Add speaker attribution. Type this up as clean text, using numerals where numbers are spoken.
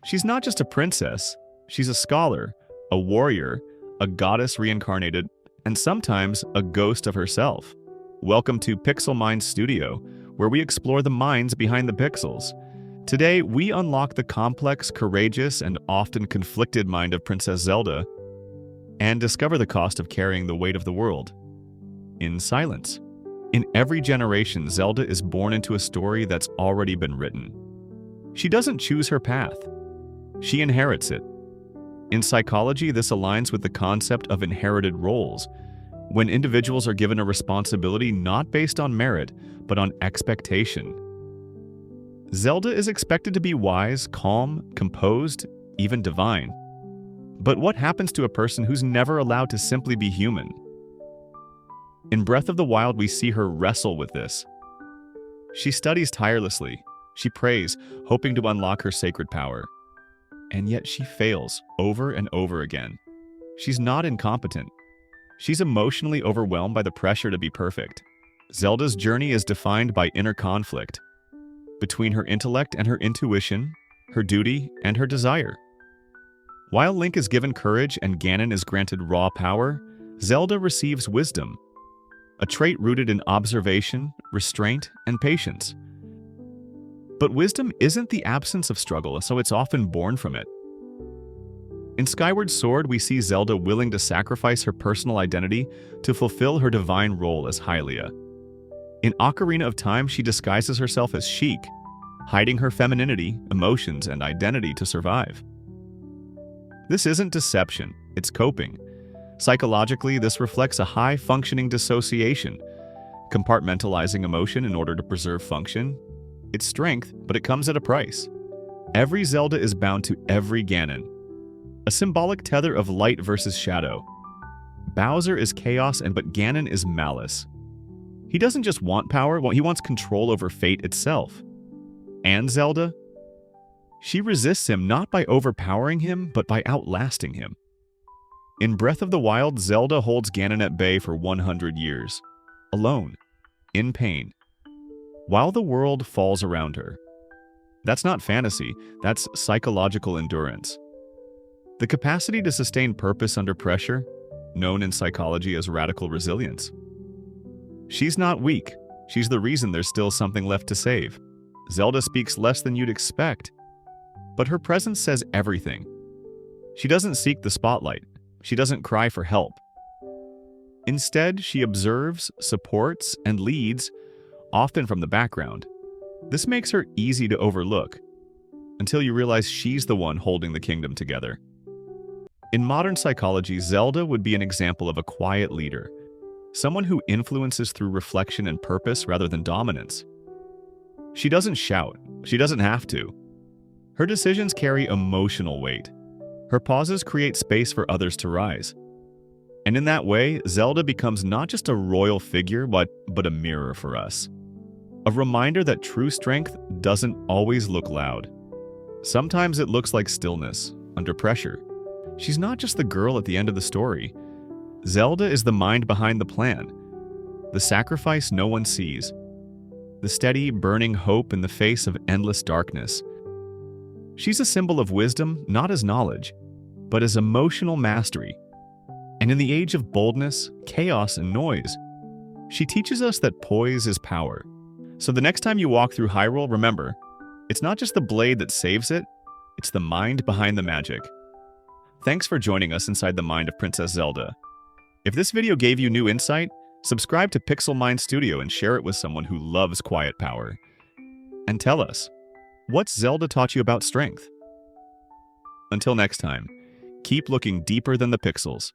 Speaker 1: She's not just a princess, she's a scholar, a warrior, a goddess reincarnated, and sometimes a ghost of herself. Welcome to Pixel Mind Studio, where we explore the minds behind the pixels. Today, we unlock the complex, courageous, and often conflicted mind of Princess Zelda and discover the cost of carrying the weight of the world in silence. In every generation, Zelda is born into a story that's already been written. She doesn't choose her path. She inherits it. In psychology, this aligns with the concept of inherited roles, when individuals are given a responsibility not based on merit, but on expectation. Zelda is expected to be wise, calm, composed, even divine. But what happens to a person who's never allowed to simply be human? In Breath of the Wild, we see her wrestle with this. She studies tirelessly. She prays, hoping to unlock her sacred power. And yet she fails over and over again. She's not incompetent. She's emotionally overwhelmed by the pressure to be perfect. Zelda's journey is defined by inner conflict between her intellect and her intuition, her duty and her desire. While Link is given courage and Ganon is granted raw power, Zelda receives wisdom, a trait rooted in observation, restraint, and patience. But wisdom isn't the absence of struggle, so it's often born from it. In Skyward Sword, we see Zelda willing to sacrifice her personal identity to fulfill her divine role as Hylia. In Ocarina of Time, she disguises herself as Sheik, hiding her femininity, emotions, and identity to survive. This isn't deception, it's coping. Psychologically, this reflects a high-functioning dissociation, compartmentalizing emotion in order to preserve function. It's strength, but it comes at a price. Every Zelda is bound to every Ganon, a symbolic tether of light versus shadow. Bowser is chaos, but Ganon is malice. He doesn't just want power, he wants control over fate itself. And Zelda? She resists him not by overpowering him, but by outlasting him. In Breath of the Wild, Zelda holds Ganon at bay for 100 years, alone, in pain, while the world falls around her. That's not fantasy, that's psychological endurance. The capacity to sustain purpose under pressure, known in psychology as radical resilience. She's not weak, she's the reason there's still something left to save. Zelda speaks less than you'd expect, but her presence says everything. She doesn't seek the spotlight. She doesn't cry for help. Instead, she observes, supports, and leads, often from the background. This makes her easy to overlook, until you realize she's the one holding the kingdom together. In modern psychology, Zelda would be an example of a quiet leader, someone who influences through reflection and purpose rather than dominance. She doesn't shout. She doesn't have to. Her decisions carry emotional weight. Her pauses create space for others to rise. And in that way, Zelda becomes not just a royal figure, but a mirror for us. A reminder that true strength doesn't always look loud. Sometimes it looks like stillness, under pressure. She's not just the girl at the end of the story. Zelda is the mind behind the plan, the sacrifice no one sees, the steady, burning hope in the face of endless darkness. She's a symbol of wisdom, not as knowledge, but as emotional mastery. And in the age of boldness, chaos, and noise, she teaches us that poise is power. So the next time you walk through Hyrule, remember, it's not just the blade that saves it, it's the mind behind the magic. Thanks for joining us inside the mind of Princess Zelda. If this video gave you new insight, subscribe to Pixel Mind Studio and share it with someone who loves quiet power. And tell us, what's Zelda taught you about strength? Until next time, keep looking deeper than the pixels.